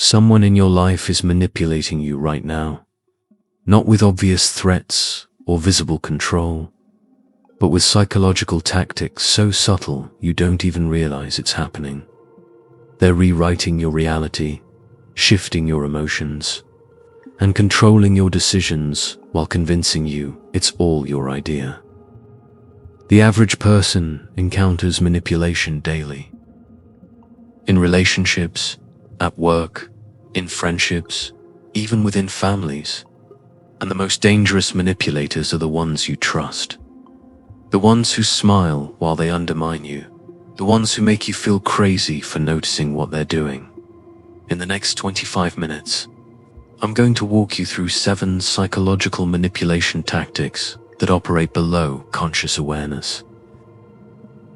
Someone in your life is manipulating you right now, not with obvious threats or visible control, but with psychological tactics so subtle you don't even realize it's happening. They're rewriting your reality, shifting your emotions, and controlling your decisions while convincing you it's all your idea. The average person encounters manipulation daily. In relationships, at work, in friendships, even within families. And the most dangerous manipulators are the ones you trust. The ones who smile while they undermine you. The ones who make you feel crazy for noticing what they're doing. In the next 25 minutes, I'm going to walk you through 7 psychological manipulation tactics that operate below conscious awareness.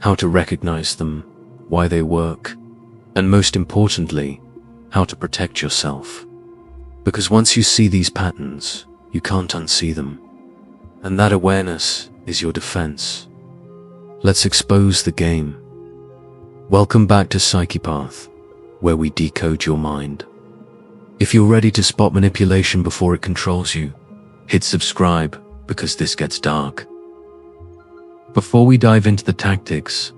How to recognize them, why they work, and most importantly, how to protect yourself. Because once you see these patterns, you can't unsee them. And that awareness is your defense. Let's expose the game. Welcome back to Psychopath, where we decode your mind. If you're ready to spot manipulation before it controls you, hit subscribe because this gets dark. Before we dive into the tactics,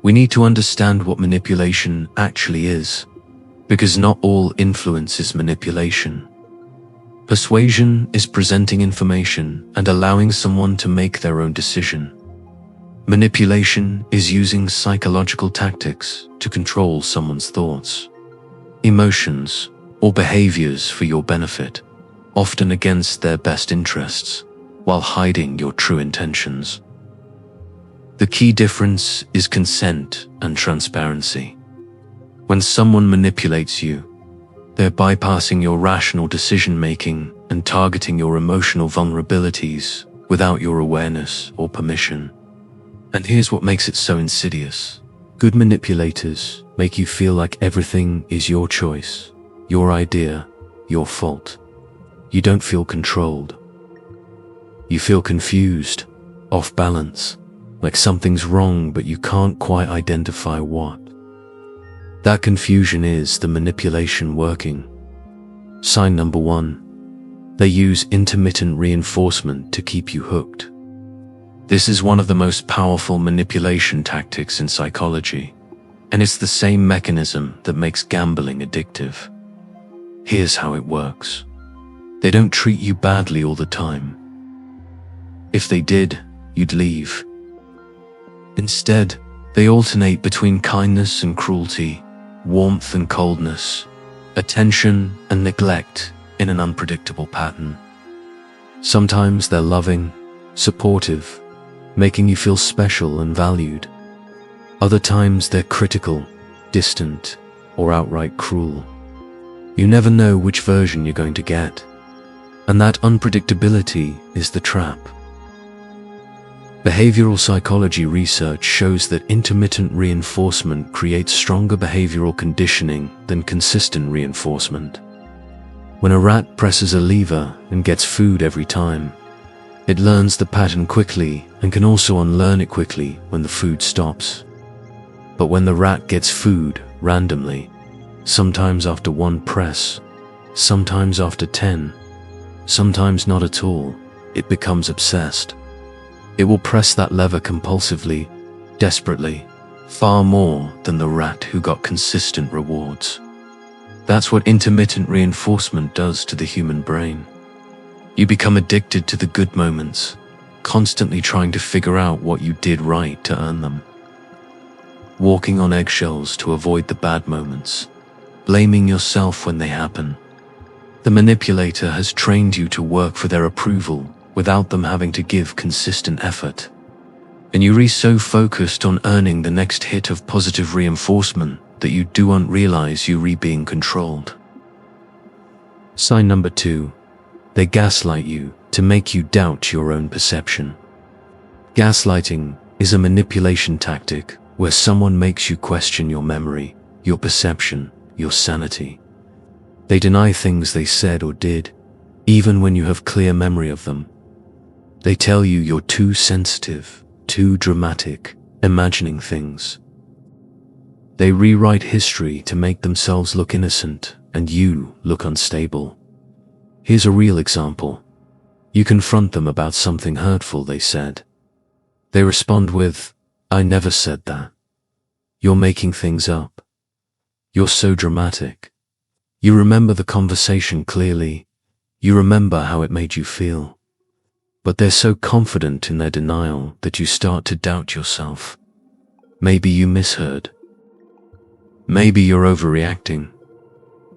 we need to understand what manipulation actually is, because not all influence is manipulation. Persuasion is presenting information and allowing someone to make their own decision. Manipulation is using psychological tactics to control someone's thoughts, emotions, or behaviors for your benefit, often against their best interests, while hiding your true intentions. The key difference is consent and transparency. When someone manipulates you, they're bypassing your rational decision-making and targeting your emotional vulnerabilities without your awareness or permission. And here's what makes it so insidious. Good manipulators make you feel like everything is your choice, your idea, your fault. You don't feel controlled. You feel confused, off balance, like something's wrong but you can't quite identify what. That confusion is the manipulation working. Sign number 1. They use intermittent reinforcement to keep you hooked. This is one of the most powerful manipulation tactics in psychology, and it's the same mechanism that makes gambling addictive. Here's how it works. They don't treat you badly all the time. If they did, you'd leave. Instead, they alternate between kindness and cruelty, warmth and coldness, attention and neglect in an unpredictable pattern. Sometimes they're loving, supportive, making you feel special and valued. Other times they're critical, distant, or outright cruel. You never know which version you're going to get, and that unpredictability is the trap. Behavioral psychology research shows that intermittent reinforcement creates stronger behavioral conditioning than consistent reinforcement. When a rat presses a lever and gets food every time, it learns the pattern quickly and can also unlearn it quickly when the food stops. But when the rat gets food randomly, sometimes after 1 press, sometimes after 10, sometimes not at all, it becomes obsessed. It will press that lever compulsively, desperately, far more than the rat who got consistent rewards. That's what intermittent reinforcement does to the human brain. You become addicted to the good moments, constantly trying to figure out what you did right to earn them. Walking on eggshells to avoid the bad moments, blaming yourself when they happen. The manipulator has trained you to work for their approval without them having to give consistent effort. And you're so focused on earning the next hit of positive reinforcement that you don't realize you're being controlled. Sign number 2. They gaslight you to make you doubt your own perception. Gaslighting is a manipulation tactic where someone makes you question your memory, your perception, your sanity. They deny things they said or did, even when you have clear memory of them. They tell you you're too sensitive, too dramatic, imagining things. They rewrite history to make themselves look innocent and you look unstable. Here's a real example. You confront them about something hurtful they said. They respond with, "I never said that. You're making things up. You're so dramatic." You remember the conversation clearly. You remember how it made you feel. But they're so confident in their denial that you start to doubt yourself. Maybe you misheard. Maybe you're overreacting.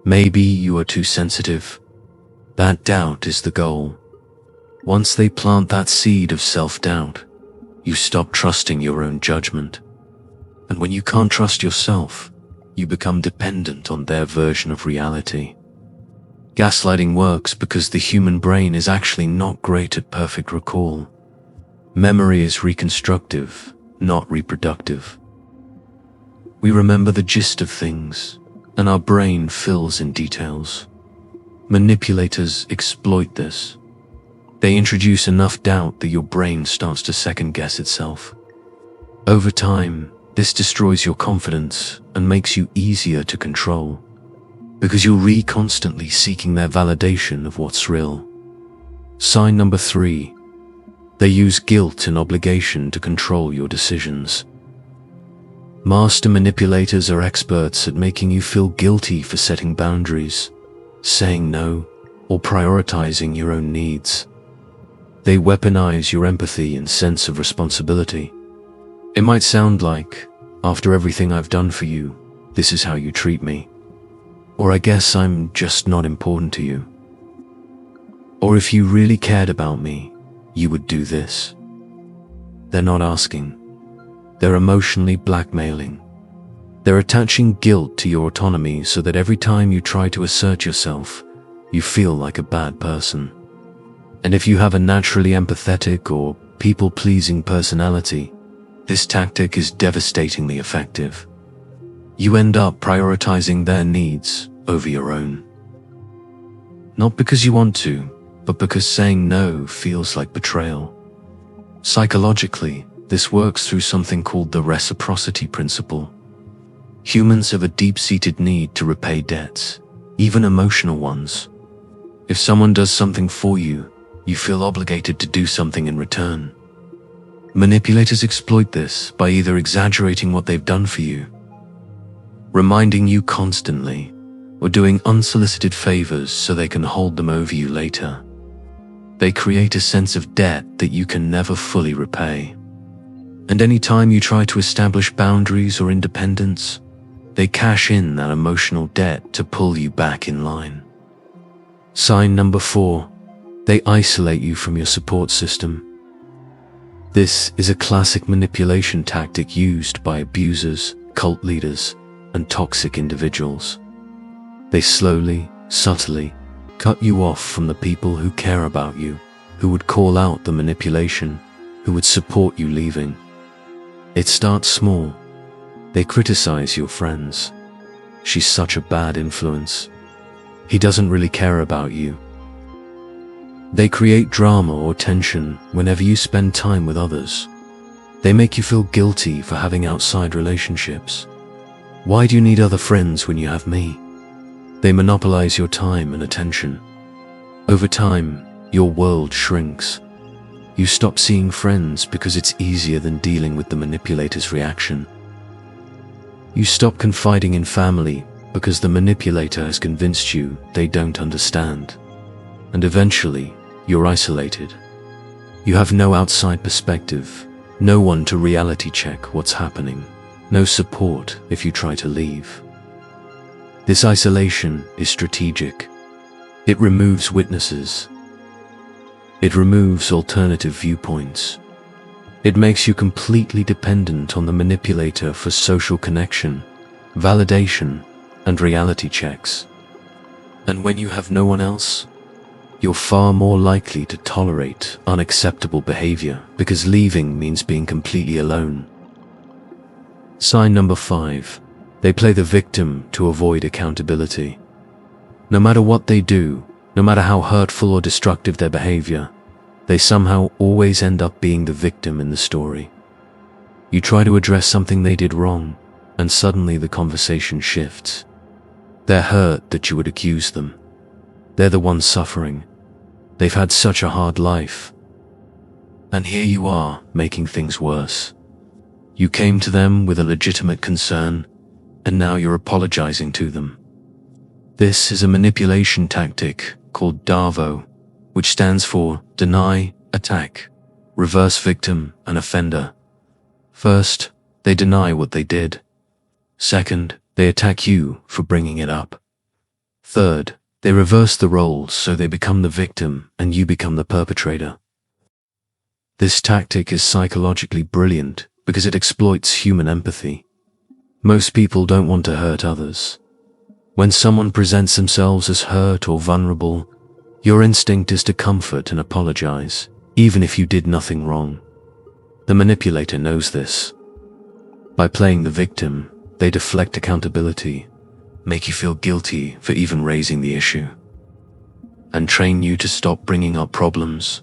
Maybe you are too sensitive. That doubt is the goal. Once they plant that seed of self-doubt, you stop trusting your own judgment. And when you can't trust yourself, you become dependent on their version of reality. Gaslighting works because the human brain is actually not great at perfect recall. Memory is reconstructive, not reproductive. We remember the gist of things, and our brain fills in details. Manipulators exploit this. They introduce enough doubt that your brain starts to second-guess itself. Over time, this destroys your confidence and makes you easier to control, because you're constantly seeking their validation of what's real. Sign number 3. They use guilt and obligation to control your decisions. Master manipulators are experts at making you feel guilty for setting boundaries, saying no, or prioritizing your own needs. They weaponize your empathy and sense of responsibility. It might sound like, "After everything I've done for you, this is how you treat me." Or, "I guess I'm just not important to you." Or, "If you really cared about me, you would do this." They're not asking. They're emotionally blackmailing. They're attaching guilt to your autonomy so that every time you try to assert yourself, you feel like a bad person. And if you have a naturally empathetic or people-pleasing personality, this tactic is devastatingly effective. You end up prioritizing their needs over your own. Not because you want to, but because saying no feels like betrayal. Psychologically, this works through something called the reciprocity principle. Humans have a deep-seated need to repay debts, even emotional ones. If someone does something for you, you feel obligated to do something in return. Manipulators exploit this by either exaggerating what they've done for you, reminding you constantly, or doing unsolicited favors so they can hold them over you later. They create a sense of debt that you can never fully repay. And any time you try to establish boundaries or independence, they cash in that emotional debt to pull you back in line. Sign number 4. They isolate you from your support system. This is a classic manipulation tactic used by abusers, cult leaders, and toxic individuals. They slowly, subtly, cut you off from the people who care about you, who would call out the manipulation, who would support you leaving. It starts small. They criticize your friends. "She's such a bad influence. He doesn't really care about you." They create drama or tension whenever you spend time with others. They make you feel guilty for having outside relationships. "Why do you need other friends when you have me?" They monopolize your time and attention. Over time, your world shrinks. You stop seeing friends because it's easier than dealing with the manipulator's reaction. You stop confiding in family because the manipulator has convinced you they don't understand. And eventually, you're isolated. You have no outside perspective, no one to reality check what's happening, no support if you try to leave. This isolation is strategic. It removes witnesses. It removes alternative viewpoints. It makes you completely dependent on the manipulator for social connection, validation, and reality checks. And when you have no one else, you're far more likely to tolerate unacceptable behavior because leaving means being completely alone. Sign number 5. They play the victim to avoid accountability. No matter what they do, no matter how hurtful or destructive their behavior, they somehow always end up being the victim in the story. You try to address something they did wrong, and suddenly the conversation shifts. They're hurt that you would accuse them. They're the ones suffering. They've had such a hard life. And here you are, making things worse. You came to them with a legitimate concern, and now you're apologizing to them. This is a manipulation tactic called DARVO, which stands for deny, attack, reverse victim, and offender. First, they deny what they did. Second, they attack you for bringing it up. Third, they reverse the roles so they become the victim and you become the perpetrator. This tactic is psychologically brilliant because it exploits human empathy. Most people don't want to hurt others. When someone presents themselves as hurt or vulnerable, your instinct is to comfort and apologize, even if you did nothing wrong. The manipulator knows this. By playing the victim, they deflect accountability, make you feel guilty for even raising the issue, and train you to stop bringing up problems.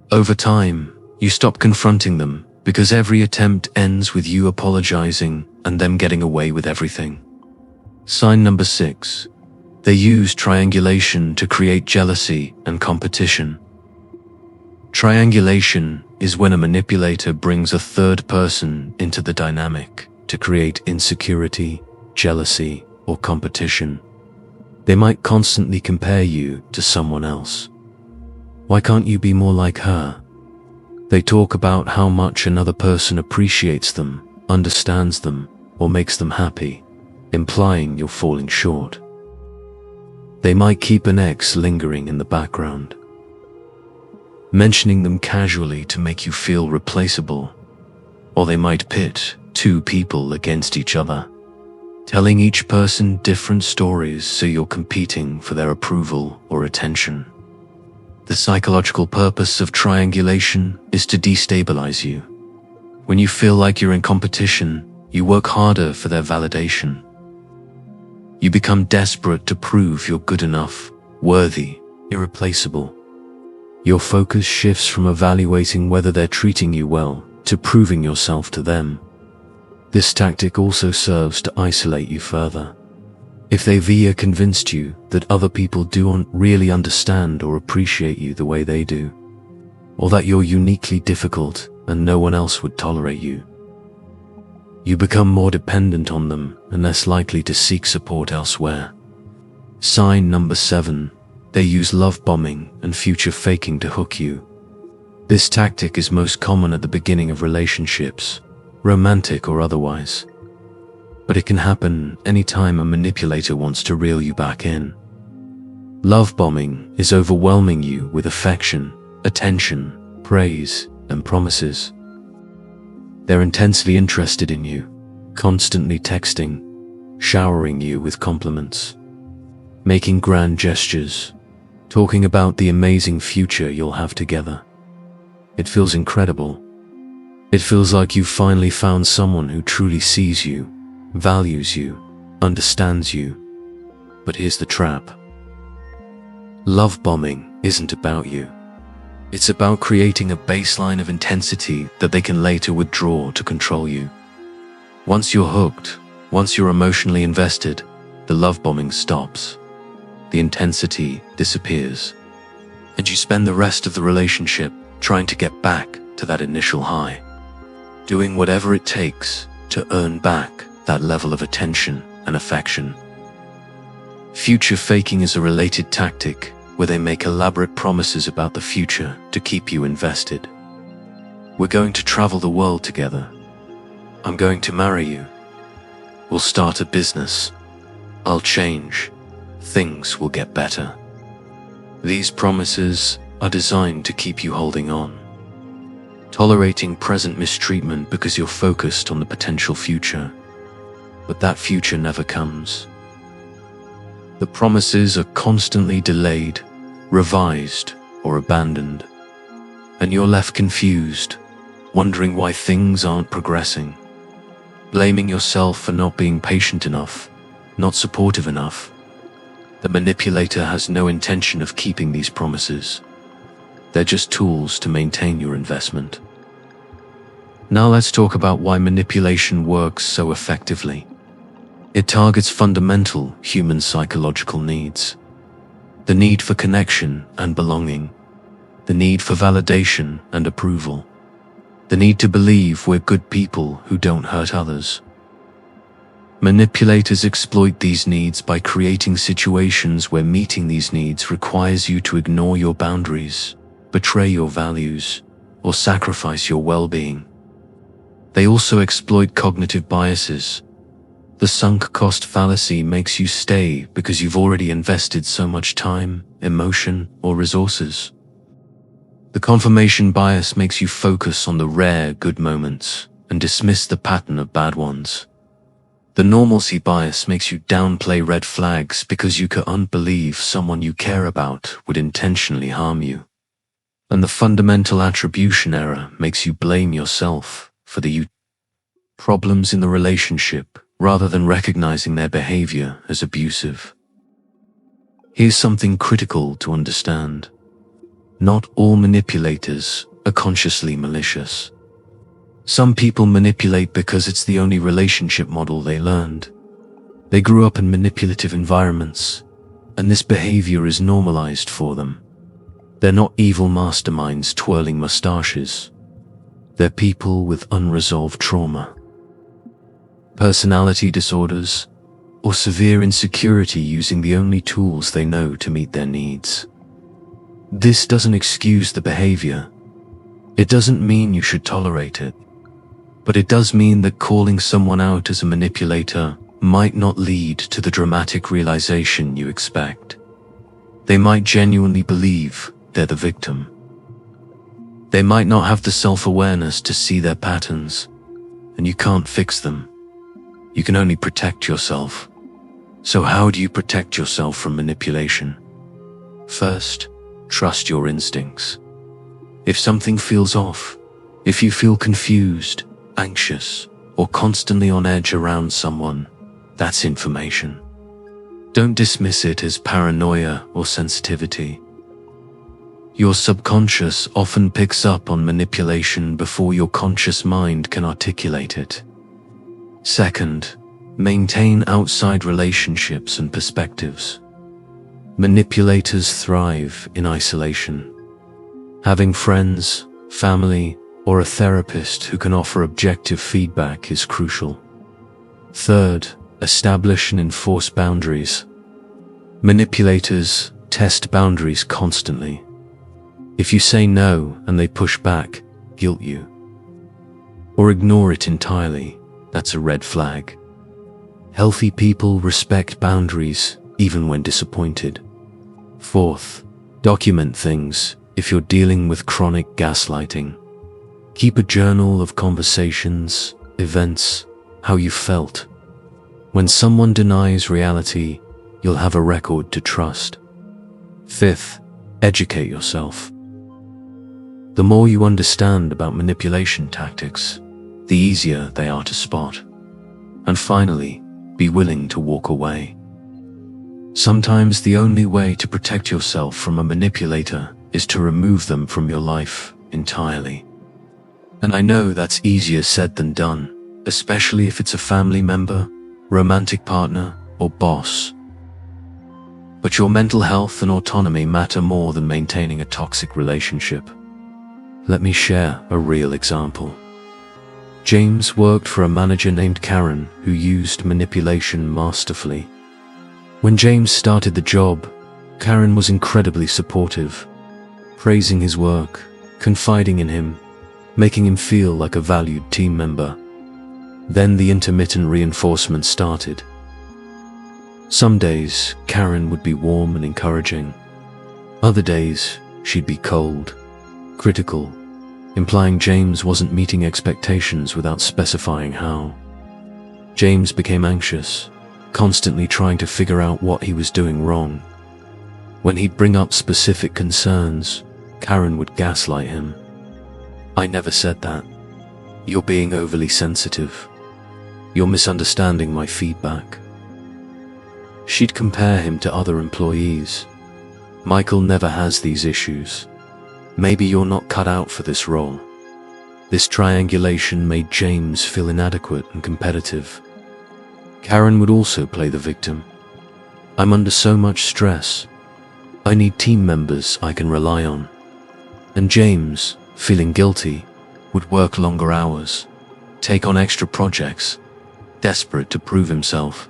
Over time, you stop confronting them because every attempt ends with you apologizing and them getting away with everything. Sign number 6. They use triangulation to create jealousy and competition. Triangulation is when a manipulator brings a third person into the dynamic to create insecurity, jealousy, or competition. They might constantly compare you to someone else. Why can't you be more like her? They talk about how much another person appreciates them, understands them, or makes them happy, implying you're falling short. They might keep an ex lingering in the background, mentioning them casually to make you feel replaceable. Or they might pit two people against each other, telling each person different stories so you're competing for their approval or attention. The psychological purpose of triangulation is to destabilize you. When you feel like you're in competition, you work harder for their validation. You become desperate to prove you're good enough, worthy, irreplaceable. Your focus shifts from evaluating whether they're treating you well to proving yourself to them. This tactic also serves to isolate you further. If they've convinced you that other people don't really understand or appreciate you the way they do, or that you're uniquely difficult and no one else would tolerate you, you become more dependent on them and less likely to seek support elsewhere. Sign number 7. They use love bombing and future faking to hook you. This tactic is most common at the beginning of relationships, romantic or otherwise. But it can happen anytime a manipulator wants to reel you back in. Love bombing is overwhelming you with affection, attention, praise, and promises. They're intensely interested in you, constantly texting, showering you with compliments, making grand gestures, talking about the amazing future you'll have together. It feels incredible. It feels like you've finally found someone who truly sees you, values you, understands you. But here's the trap. Love bombing isn't about you. It's about creating a baseline of intensity that they can later withdraw to control you. Once you're hooked, once you're emotionally invested, the love bombing stops. The intensity disappears, and you spend the rest of the relationship trying to get back to that initial high, doing whatever it takes to earn back that level of attention and affection. Future faking is a related tactic where they make elaborate promises about the future to keep you invested. We're going to travel the world together. I'm going to marry you. We'll start a business. I'll change. Things will get better. These promises are designed to keep you holding on, tolerating present mistreatment because you're focused on the potential future. But that future never comes. The promises are constantly delayed, revised, or abandoned, and you're left confused, wondering why things aren't progressing, blaming yourself for not being patient enough, not supportive enough. The manipulator has no intention of keeping these promises. They're just tools to maintain your investment. Now let's talk about why manipulation works so effectively. It targets fundamental human psychological needs. The need for connection and belonging. The need for validation and approval. The need to believe we're good people who don't hurt others. Manipulators exploit these needs by creating situations where meeting these needs requires you to ignore your boundaries, betray your values, or sacrifice your well-being. They also exploit cognitive biases. The sunk cost fallacy makes you stay because you've already invested so much time, emotion, or resources. The confirmation bias makes you focus on the rare good moments and dismiss the pattern of bad ones. The normalcy bias makes you downplay red flags because you can't believe someone you care about would intentionally harm you. And the fundamental attribution error makes you blame yourself for the problems in the relationship rather than recognizing their behavior as abusive. Here's something critical to understand. Not all manipulators are consciously malicious. Some people manipulate because it's the only relationship model they learned. They grew up in manipulative environments, and this behavior is normalized for them. They're not evil masterminds twirling mustaches. They're people with unresolved trauma, personality disorders, or severe insecurity using the only tools they know to meet their needs. This doesn't excuse the behavior. It doesn't mean you should tolerate it. But it does mean that calling someone out as a manipulator might not lead to the dramatic realization you expect. They might genuinely believe they're the victim. They might not have the self-awareness to see their patterns, and you can't fix them. You can only protect yourself. So how do you protect yourself from manipulation? First, trust your instincts. If something feels off, if you feel confused, anxious, or constantly on edge around someone, that's information. Don't dismiss it as paranoia or sensitivity. Your subconscious often picks up on manipulation before your conscious mind can articulate it. Second, maintain outside relationships and perspectives. Manipulators thrive in isolation. Having friends, family, or a therapist who can offer objective feedback is crucial. Third, establish and enforce boundaries. Manipulators test boundaries constantly. If you say no and they push back, guilt you, or ignore it entirely, that's a red flag. Healthy people respect boundaries even when disappointed. Fourth, document things if you're dealing with chronic gaslighting. Keep a journal of conversations, events, how you felt. When someone denies reality, you'll have a record to trust. Fifth, educate yourself. The more you understand about manipulation tactics, the easier they are to spot. And finally, be willing to walk away. Sometimes the only way to protect yourself from a manipulator is to remove them from your life entirely. And I know that's easier said than done, especially if it's a family member, romantic partner, or boss. But your mental health and autonomy matter more than maintaining a toxic relationship. Let me share a real example. James worked for a manager named Karen who used manipulation masterfully. When James started the job, Karen was incredibly supportive, praising his work, confiding in him, making him feel like a valued team member. Then the intermittent reinforcement started. Some days, Karen would be warm and encouraging. Other days, she'd be cold, critical, implying James wasn't meeting expectations without specifying how. James became anxious, constantly trying to figure out what he was doing wrong. When he'd bring up specific concerns, Karen would gaslight him. "I never said that. You're being overly sensitive. You're misunderstanding my feedback." She'd compare him to other employees. "Michael never has these issues. Maybe you're not cut out for this role." This triangulation made James feel inadequate and competitive. Karen would also play the victim. I'm under so much stress. I need team members I can rely on. And James, feeling guilty, would work longer hours, take on extra projects, desperate to prove himself.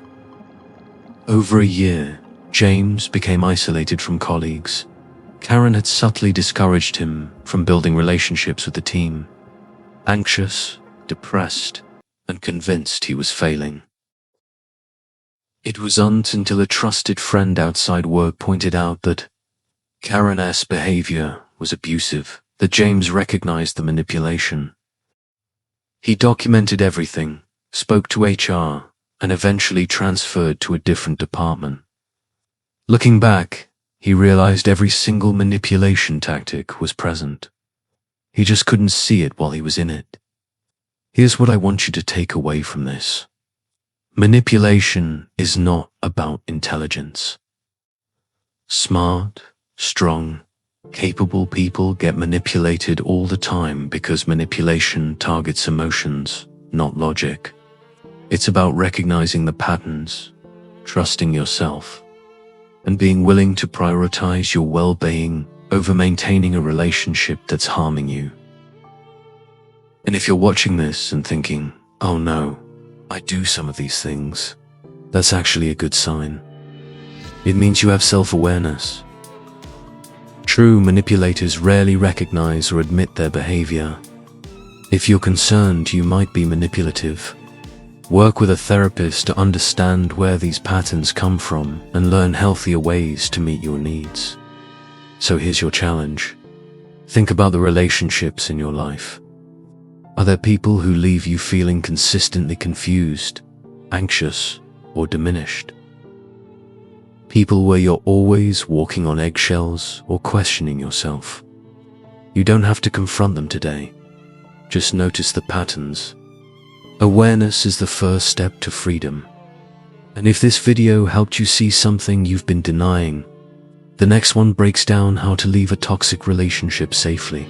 Over a year, James became isolated from colleagues. Karen had subtly discouraged him from building relationships with the team. Anxious, depressed, and convinced he was failing. It wasn't until a trusted friend outside work pointed out that Karen's behavior was abusive that James recognized the manipulation. He documented everything, spoke to HR, and eventually transferred to a different department. Looking back, he realized every single manipulation tactic was present. He just couldn't see it while he was in it. Here's what I want you to take away from this. Manipulation is not about intelligence. Smart, strong, capable people get manipulated all the time because manipulation targets emotions, not logic. It's about recognizing the patterns, trusting yourself, and being willing to prioritize your well-being over maintaining a relationship that's harming you. And if you're watching this and thinking, oh no, I do some of these things, that's actually a good sign. It means you have self-awareness. True manipulators rarely recognize or admit their behavior. If you're concerned you might be manipulative, work with a therapist to understand where these patterns come from and learn healthier ways to meet your needs. So here's your challenge. Think about the relationships in your life. Are there people who leave you feeling consistently confused, anxious, or diminished? People where you're always walking on eggshells or questioning yourself. You don't have to confront them today. Just notice the patterns. Awareness is the first step to freedom. And if this video helped you see something you've been denying, the next one breaks down how to leave a toxic relationship safely.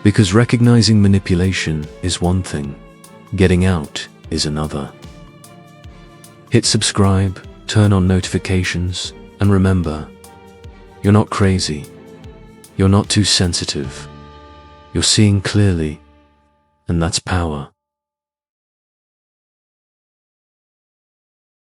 Because recognizing manipulation is one thing, getting out is another. Hit subscribe, turn on notifications, and remember, you're not crazy. You're not too sensitive. You're seeing clearly, and that's power.